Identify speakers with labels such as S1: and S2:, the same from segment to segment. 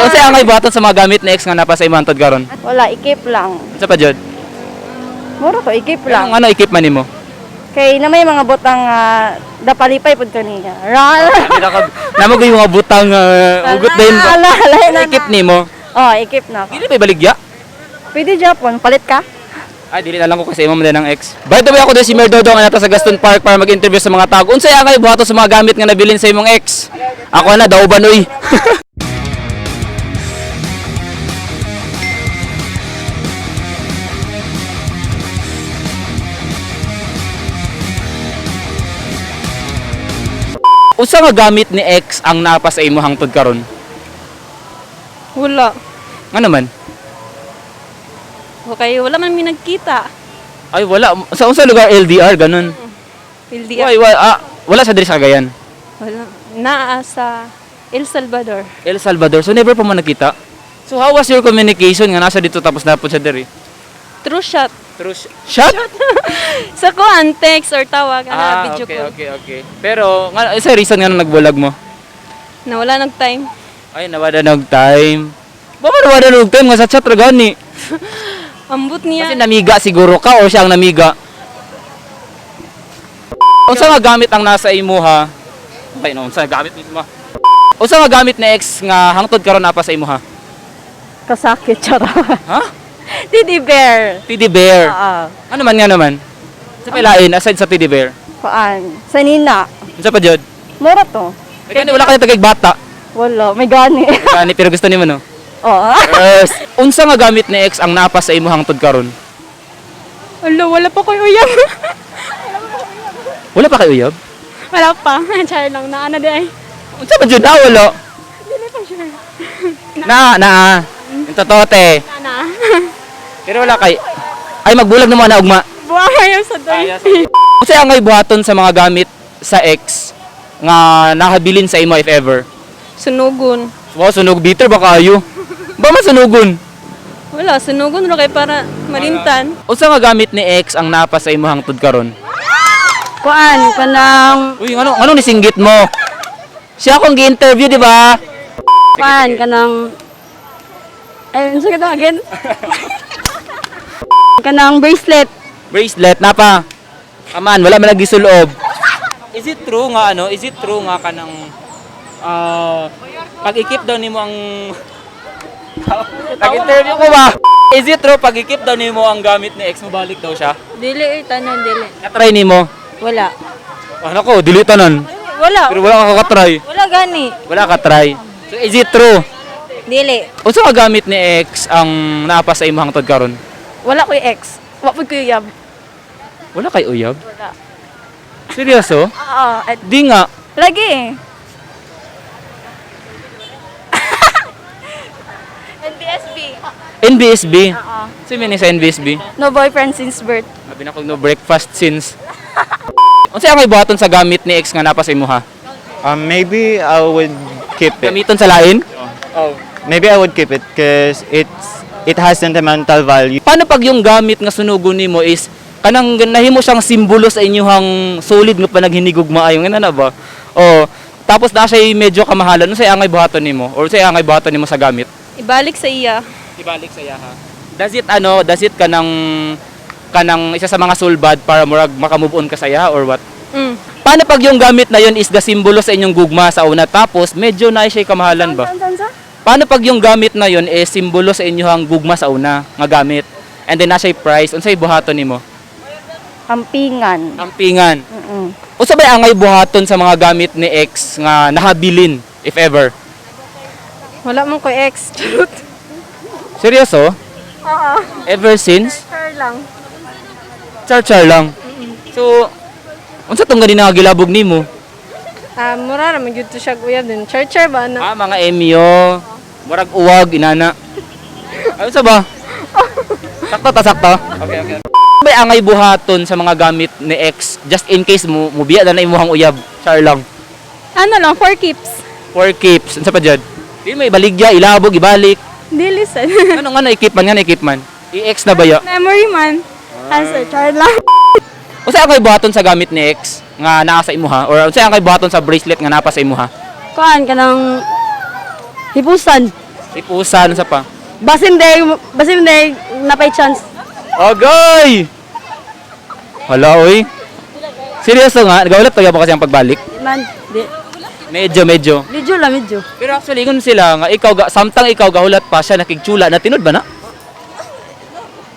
S1: Unsay ang buhaton sa mga gamit ni ex nga napa sa imong hantod karon?
S2: Wala, ikip lang.
S1: Unsa pa jud?
S2: Mura ko, ikip lang.
S1: Ano ikip man nimo?
S2: Kay na may mga butang dapalipay pud kaniya.
S1: Namo gyud mga butang ugot din ba? Ikip nimo.
S2: Oh, ikip na ako.
S1: Dili pa baligya?
S2: Pwede Japon, palit ka?
S1: Ay, dili na lang ko kasi imong din ang ex. By the way, ako din si Merdodo nga nata sa Gaston Park para mag-interview sa mga tao. Unsay ang buhaton sa mga gamit nga nabilin sa imong ex? Ako na daw banoy. Unsa nga gamit ni ex ang napa sa imo hangtod karon?
S3: Wala.
S1: Nga naman?
S3: Okay, wala man mi nagkita.
S1: Ay wala. Sa unsa lugar LDR ganun?
S3: LDR.
S1: Wala sa diri sa Cagayan.
S3: Wala. Naa sa El Salvador.
S1: El Salvador. So never pa man nakita. So how was your communication nga nasa dito tapos napod sa diri?
S3: True shot.
S1: True shot?
S3: Sa kuan, text or tawag, video call.
S1: Okay. Pero nga isa reason nga nagbulag mo?
S3: Na wala nag time.
S1: Ay nawala nag time. Baka nawala nag time nga sa chat ra gani.
S3: Ambot niya.
S1: Kasi namiga siguro ka o siya ang namiga. Unsa nga gamit ang nasa imuha? Okay, no, unsa nga gamit mismo? Unsa nga gamit na ex nga hangtod karon napa sa imuha?
S2: Kasakit, chara.
S1: Ha?
S2: Teddy bear.
S1: Teddy bear.
S2: Oo.
S1: Ano man nga naman? Sa pailain aside sa teddy bear.
S2: Kuan, sanina.
S1: Unsa pa jud?
S2: Mura to.
S1: Kaya wala ka tagag bata.
S2: Wala, may gani.
S1: Gani pero gusto nimo no?
S2: Oo.
S1: Yes. Unsa nga gamit ni ex ang napa sa imo hangtod karon?
S3: Wala pa ko uyab.
S1: Wala pa kay uyab?
S3: Wala pa. Char lang na ano di.
S1: Unsa pa jud wala?
S3: Dili pa sure.
S1: Na. Yung totote.
S3: Na.
S1: Pero wala kay. Ay magbulag naman na ugma.
S3: Buhay sa doy.
S1: Kasi ang buhaton sa mga gamit sa ex nga nakabilin sa imo if ever.
S3: Sunugon.
S1: Wow, sunog bitter ba kayo? Ba masunugon?
S3: Wala, sunugon ra kay para malintan.
S1: Unsa nga gamit ni ex ang napa sa imo hangtod karon?
S2: Kuan, kanang,
S1: Uy, ano nisinggit mo? Siya akong gi-interview, di ba?
S2: kuan, kanang, ay, ano sa again? Kanang bracelet.
S1: Bracelet napa. Aman, wala man nagisulob. Is it true nga ano? Is it true nga kanang pag-ikip daw nimo ang nag-interview ko ba? Is it true pag-ikip daw nimo ang gamit ni ex mo balik daw siya?
S3: Dili tanan dili.
S1: Na-try nimo?
S3: Wala.
S1: Ano ko, dili tanan.
S3: Wala.
S1: Pero wala ka ka-try.
S3: Wala gani.
S1: Wala ka try. So is it true?
S3: Dili.
S1: Unsa ka gamit ni ex ang napa sa imo hangtod karon?
S2: Wala ko yung ex. Wala ko yung yab.
S1: Wala kay uyab?
S2: Wala.
S1: Seryoso?
S2: Oo. At
S1: Di nga.
S2: lagi. NBSB.
S1: NBSB.
S2: Oo.
S1: Si mini sa NBSB.
S2: No boyfriend since birth.
S1: Sabi na ko no breakfast since. Unsa ang buhaton sa gamit ni ex nga napa sa imuha?
S4: Maybe I would keep it.
S1: Gamiton sa lain?
S4: Maybe I would keep it because it has sentimental value.
S1: Paano pag yung gamit nga sunugon nimo is kanang nahimo siyang simbolo sa inyong solid nga panaghinigugma ayo ngana na ba? O tapos na siya medyo kamahalan, unsay angay buhaton nimo or unsay angay buhaton nimo sa gamit?
S3: Ibalik sa iya.
S1: Ibalik sa iya ha. Does it kanang isa sa mga sulbad para murag makamove on ka sa iya or what? Paano pag yung gamit na yun is the simbolo sa inyong gugma sa una tapos medyo na siya kamahalan ba? Paano pag yung gamit na yun is simbolo sa inyong gugma sa una nga gamit and then na siya price unsay buhaton nimo?
S2: Ampingan.
S1: Ampingan.
S2: Mm-mm.
S1: Unsa ba angay buhaton sa mga gamit ni ex nga nakabilin if ever?
S3: Wala man ko ex. Charot.
S1: Seryoso?
S3: Oo.
S1: Ever since?
S3: Char lang.
S1: Char lang. So unsa tong gani nagilabog nimo?
S3: Mura ra man gyud to siya uyab din. Char ba na?
S1: Mga emyo. Murag uwag inana. Ano sa ba? Sakto ta sakto. Okay. May angay buhaton sa mga gamit ni ex just in case mo biya na imuhang uyab. Char lang.
S3: Ano lang, 4 keeps.
S1: 4 keeps. Unsa pa jud? Di may baligya, ilabog, ibalik.
S3: Dili sa.
S1: Ano nga na equip man? I-ex na ba ya?
S3: Memory man. Answer, char lang.
S1: Unsa angay buhaton sa gamit ni ex nga naa sa imuha or unsa angay buhaton sa bracelet nga napa sa imuha?
S2: Kuan, kanang hipusan.
S1: Ipusan sa pa.
S2: Basin day, napay chance.
S1: Agay! Hala, oy. Seryoso nga, nagawalat pa mo kasi ang pagbalik.
S2: Man, di.
S1: Medyo.
S2: Medyo lang, medyo.
S1: Pero actually, kung sila nga, samtang ikaw gahulat pa, siya nakigtsula na, tinod ba na?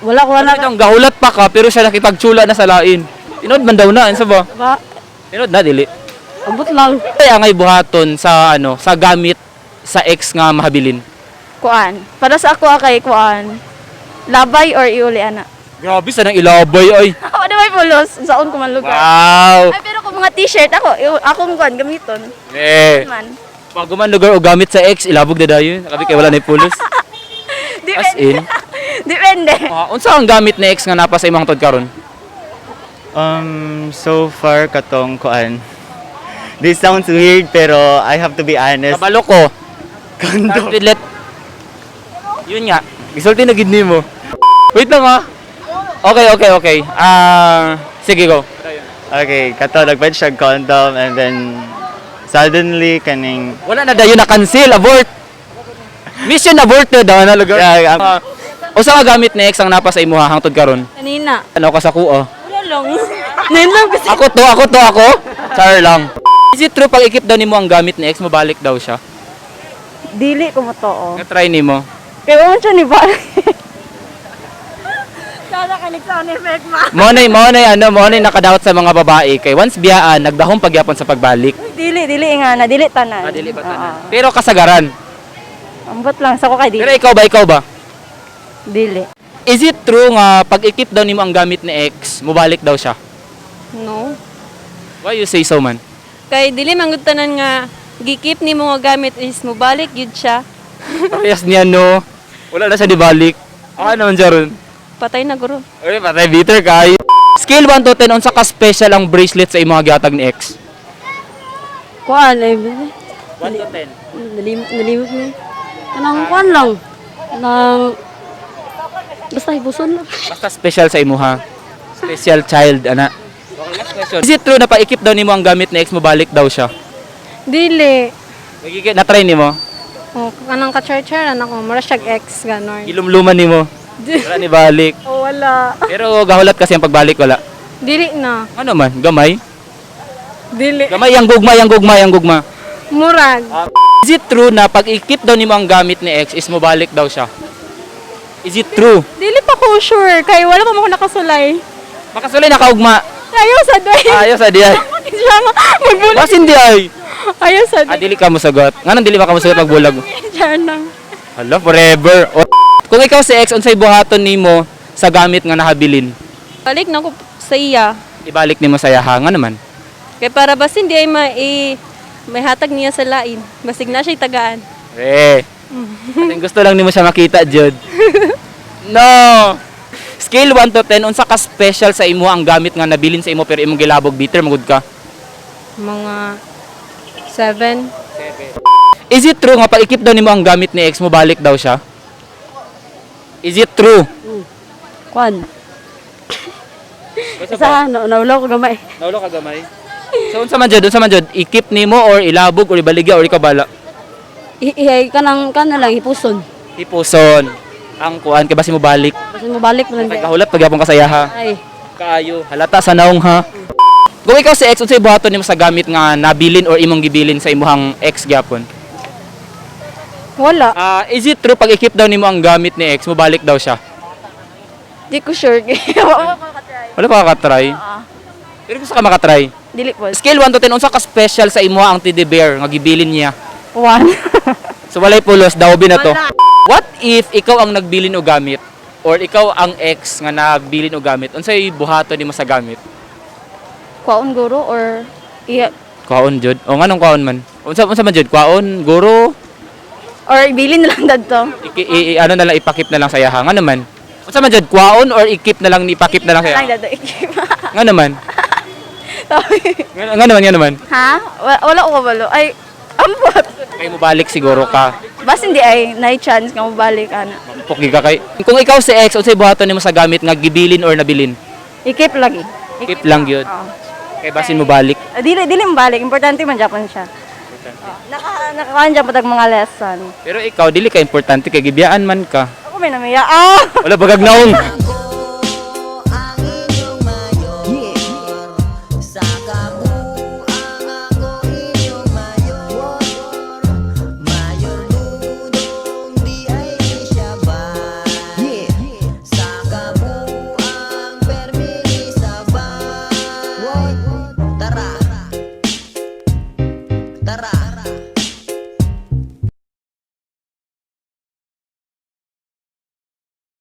S2: Wala ko na.
S1: Ano gahulat pa ka, pero siya nakipagtsula na sa lain. Tinod man daw na, ano ba?
S2: Ba,
S1: Tinod na, dili.
S2: abot lang.
S1: Kaya ngay buhaton sa sa gamit sa ex nga mahabilin.
S3: Kuan. Para sa ako kay kuan. Labay or iuli ana.
S1: Grabe sa nang ilabay ay.
S3: Ako na may pulos. Saon ko man lugar.
S1: Wow!
S3: Ay, pero kung mga t-shirt akong kuan gamiton. Man.
S1: Pag man lugar o gamit sa ex, ilabog na dayon. Nakabi kay wala na pulos. As in.
S3: Depende.
S1: Unsa ang gamit na ex nga napa sa imong tod karon?
S4: So far, katong kuan. This sounds weird, pero I have to be honest.
S1: Kabalo ko.
S4: Kondo.
S1: Let. Yun nga. Gisulti na gid nimo. Wait lang ha. Okay. Sige go.
S4: Okay, kato, nagpad siya condom, and then, suddenly, kaning,
S1: Wala na dayon na cancel, abort. Mission aborted daw na lugar.
S4: Yeah,
S1: Usa ka gamit na ex ang napa sa imuha hangtod karon?
S3: Kanina.
S1: Ano ka sa kuo?
S3: Wala lang. Ngayon lang kasi.
S1: Ako. Char lang. Is it true pag ikip daw nimo ang gamit ni ex mo balik daw siya?
S3: Dili ko mo to.
S1: Nga try nimo.
S3: Kaya mo siya ni ba? Sana ka sound effect ma.
S1: Mo na nakadawat sa mga babae kay once biyaan nagdahom pagyapon sa pagbalik.
S3: Dili nga na. Dili tanan.
S1: Dili ba tanan? Pero kasagaran.
S3: Ambot lang sa ko kay
S1: Pero
S3: dili.
S1: ikaw ba?
S3: Dili.
S1: Is it true nga pag ikip daw nimo ang gamit ni ex, mubalik daw siya?
S3: No.
S1: Why you say so man?
S3: Kay dili mangutanan nga gikip ni mo nga gamit is mobalik yun siya.
S1: Parehas niya no. Wala na siya di balik. Ano man jaron?
S3: Patay na guro.
S1: Oy, patay bitter kay. Scale 1 to 10 unsa ka special ang bracelet sa imong gihatag ni ex?
S2: Kuan,
S1: 1 to 10.
S2: nalimot mo. Kanang kuan lang. Nang, basta ibuson lang.
S1: Basta special sa imuha. Special child ana. Okay, last question. Is it true na paikip daw nimo ang gamit ni ex mo balik daw siya?
S3: Dili.
S1: Nagigit na try nimo.
S3: Oh, kanang ka-charger anak ko, mura siyag ex ganon.
S1: Ilumluman nimo. Wala ni balik.
S3: Oh, wala.
S1: Pero gahulat kasi ang pagbalik wala.
S3: Dili na.
S1: Ano man, gamay.
S3: Dili.
S1: Gamay ang gugma.
S3: Murag.
S1: Is it true na pag ikip daw nimo ang gamit ni ex is mo balik daw siya? Is it true?
S3: Dili pa ko sure kay wala pa mo nakasulay.
S1: Makasulay na kaugma.
S3: Ayaw sa day.
S1: Ayaw sa diay.
S3: Siya magbulag.
S1: Mas hindi ay.
S3: Ayaw sa day.
S1: Dili ka mo sagot. Nganong dili ka mo sagot magbulag?
S3: Diyan lang.
S1: Hala, forever. Kung ikaw si ex unsay buhaton nimo sa gamit nga nahabilin?
S3: Balik na ko sa iya.
S1: Ibalik nimo sa yaha nga naman.
S3: Kay para bas hindi ay may hatag niya sa lain. Basig na siya'y tagaan.
S1: Kasi gusto lang nimo siya makita, Jud. No. Scale 1 to 10 unsa ka special sa imo ang gamit nga nabilin sa imo pero imong gilabog bitter magud ka?
S3: Mga 7.
S1: Is it true nga pag ikip daw nimo ang gamit ni ex mo balik daw siya? Is it true?
S2: Kuan. Isa, naulaw ko gamay.
S1: Naulo ka gamay. So unsa man jud? Ikip nimo or ilabog or ibaligya or ikaw bala?
S2: Kanang lang, ipuson.
S1: Ipuson. Ang kuan kay basi mo balik.
S2: Basta mo balik mo lang.
S1: Pagkahulat pagyapon ka sa yaha.
S2: Ay,
S1: Kaayo, halata sa naong ha. Kung ikaw si ex unsay buhaton nimo sa gamit nga nabilin or imong gibilin sa imuhang ex gyapon?
S3: Wala.
S1: Is it true pag ikip daw nimo ang gamit ni ex mo balik daw siya?
S3: Di ko sure.
S1: Wala pa ka try. Pero gusto ka makatry.
S3: Dili po.
S1: Scale 1 to 10 unsa ka special sa imuha ang teddy bear nga gibilin niya?
S3: 1.
S1: So walay pulos, dawbi na to. What if ikaw ang nagbilin og gamit or ikaw ang ex nga nagbilin og gamit? Unsay buhaton nimo sa gamit?
S3: Kwaon guro or iya
S1: Kwaon jud. O nganong kwaon man? Unsa man jud? Kwaon, guro,
S3: or ibilin na lang dadto.
S1: ano na lang ipakip na lang sa yaha. Nga naman. Unsa man jud? Kwaon or ikip na lang ipakip na lang sa
S3: Lang
S1: yaha?
S3: dadto ikip.
S1: Nga naman. Nga naman.
S3: Ha? Wala ko kabalo. Ay, ambot.
S1: Kay mo balik siguro ka.
S3: Bas hindi ay na chance nga mo balik ana.
S1: Puki ka kay. Kung ikaw si ex, unsay buhaton nimo sa gamit nga gibilin or nabilin?
S3: Ikip lagi.
S1: Ikip lang yun.
S3: Oo.
S1: Kay basin mo balik.
S3: Dili mo balik. Importante man Japan siya.
S1: importante.
S2: Nakakaan dyan patag mga lesson.
S1: Pero ikaw, dili ka importante kay gibiyaan man ka.
S2: Ako may namiya.
S1: Wala bagag naong.